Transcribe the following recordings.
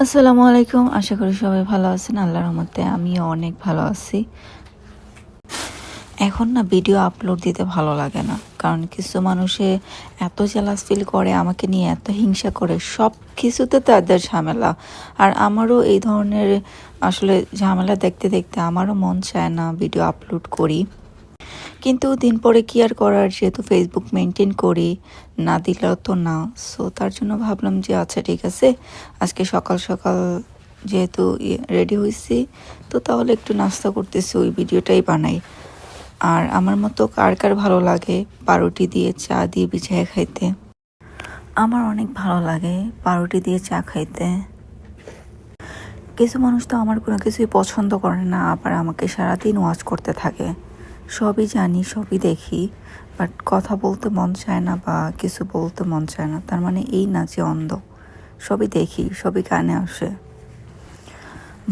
আসসালামু আলাইকুম। আশা করি সবাই ভালো আছেন। আল্লাহর রহমতে আমিও অনেক ভালো আছি। এখন না ভিডিও আপলোড দিতে ভালো লাগে না, কারণ কিছু মানুষে এত জেলাস ফিল করে, আমাকে নিয়ে এত হিংসা করে, সব কিছুতে তাদের ঝামেলা। আর আমারও এই ধরনের আসলে ঝামেলা দেখতে দেখতে আমারও মন চায় না ভিডিও আপলোড করি, কিন্তু দিন পরে কি আর করার, যেহেতু ফেসবুক মেনটেন করি, না দিলেও তো না। সো তার জন্য ভাবলাম যে আচ্ছা ঠিক আছে, আজকে সকাল সকাল যেহেতু রেডি হয়েছি, তো তাহলে একটু নাস্তা করতেছি, ওই ভিডিওটাই বানাই। আর আমার মতো কার কার ভালো লাগে পাউরুটি দিয়ে চা দিয়ে বিছায় খাইতে? আমার অনেক ভালো লাগে পাউরুটি দিয়ে চা খাইতে। কিছু মানুষ তো আমার কোনো কিছুই পছন্দ করে না, আবার আমাকে সারাদিন ওয়াচ করতে থাকে। সবই জানি, সবই দেখি, বাট কথা বলতে মন চায় না বা কিছু বলতে মন চায় না, তার মানে এই না যে অন্ধ। সবই দেখি, সবই কানে আসে।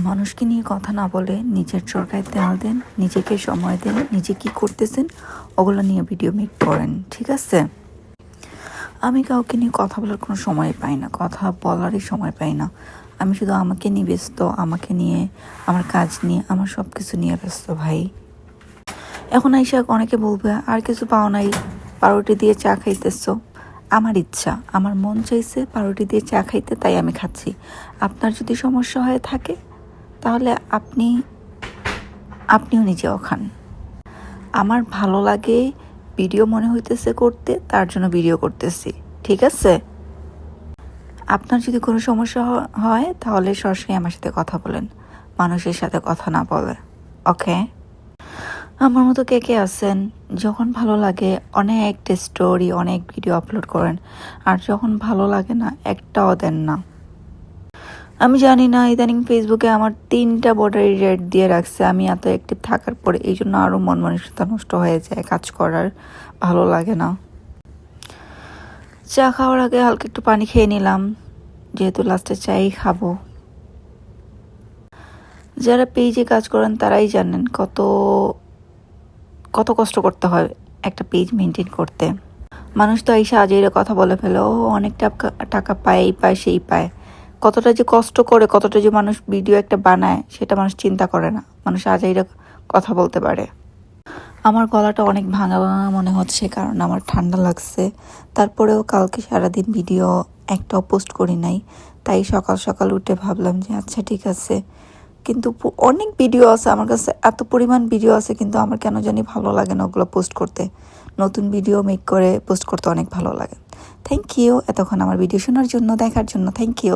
মানুষকে নিয়ে কথা না বলে নিজের চরকায় তেল দেন, নিজেকে সময় দেন, নিজে কি করতেছেন ওগুলো নিয়ে ভিডিও মেক করেন, ঠিক আছে? আমি কাউকে নিয়ে কথা বলার কোনো সময় পাই না, কথা বলারই সময় পাই না। আমি শুধু আমাকে নিয়ে ব্যস্ত, আমাকে নিয়ে, আমার কাজ নিয়ে, আমার সব কিছু নিয়ে ব্যস্ত ভাই। এখন আইসা অনেকে বলবে আর কিছু পাও নাই, পাউরুটি দিয়ে চা খাইতেছো। আমার ইচ্ছা, আমার মন চাইছে পাউরুটি দিয়ে চা খাইতে, তাই আমি খাচ্ছি। আপনার যদি সমস্যা হয়ে থাকে তাহলে আপনিও নিজেও খান। আমার ভালো লাগে ভিডিও মনে হইতেছে করতে, তার জন্য ভিডিও করতেছি, ঠিক আছে? আপনার যদি কোনো সমস্যা হয় তাহলে সরাসরি আমার সাথে কথা বলেন, মানুষের সাথে কথা না বলে, ওকে? আমার মতো কে কে আছেন যখন ভালো লাগে অনেকটা স্টোরি, অনেক ভিডিও আপলোড করেন, আর যখন ভালো লাগে না একটাও দেন না? আমি জানি না, ইদানিং ফেসবুকে আমার 3টা বর্ডার রেড দিয়ে রাখছে আমি এত অ্যাক্টিভ থাকার পরে, এই জন্য আরও মন মানসিকতা নষ্ট হয়ে যায়, কাজ করার ভালো লাগে না। চা খাওয়ার আগে হালকা একটু পানি খেয়ে নিলাম, যেহেতু লাস্টে চাই খাবো। যারা পেজে কাজ করেন তারাই জানেন কত কত কষ্ট করতে হয় একটা পেজ মেনটেন করতে। মানুষ তো এই সাজের কথা বলে ফেলে, ও অনেক টাকা পায়, এই পায় সেই পায়। কতটা যে কষ্ট করে, কতটা যে মানুষ ভিডিও একটা বানায়, সেটা মানুষ চিন্তা করে না। মানুষ আজাইরা কথা বলতে পারে। আমার গলাটা অনেক ভাঙা ভাঙা মনে হচ্ছে, কারণ আমার ঠান্ডা লাগছে। তারপরেও কালকে সারাদিন ভিডিও একটাও পোস্ট করি নাই, তাই সকাল সকাল উঠে ভাবলাম যে আচ্ছা ঠিক আছে। কিন্তু অনেক ভিডিও আছে আমার কাছে, এত পরিমাণ ভিডিও আছে, কিন্তু আমার কেন জানি ভালো লাগে না ওগুলো পোস্ট করতে। নতুন ভিডিও মেক করে পোস্ট করতে অনেক ভালো লাগে। থ্যাংক ইউ এতক্ষণ আমার ভিডিও শোনার জন্য, দেখার জন্য। Thank you.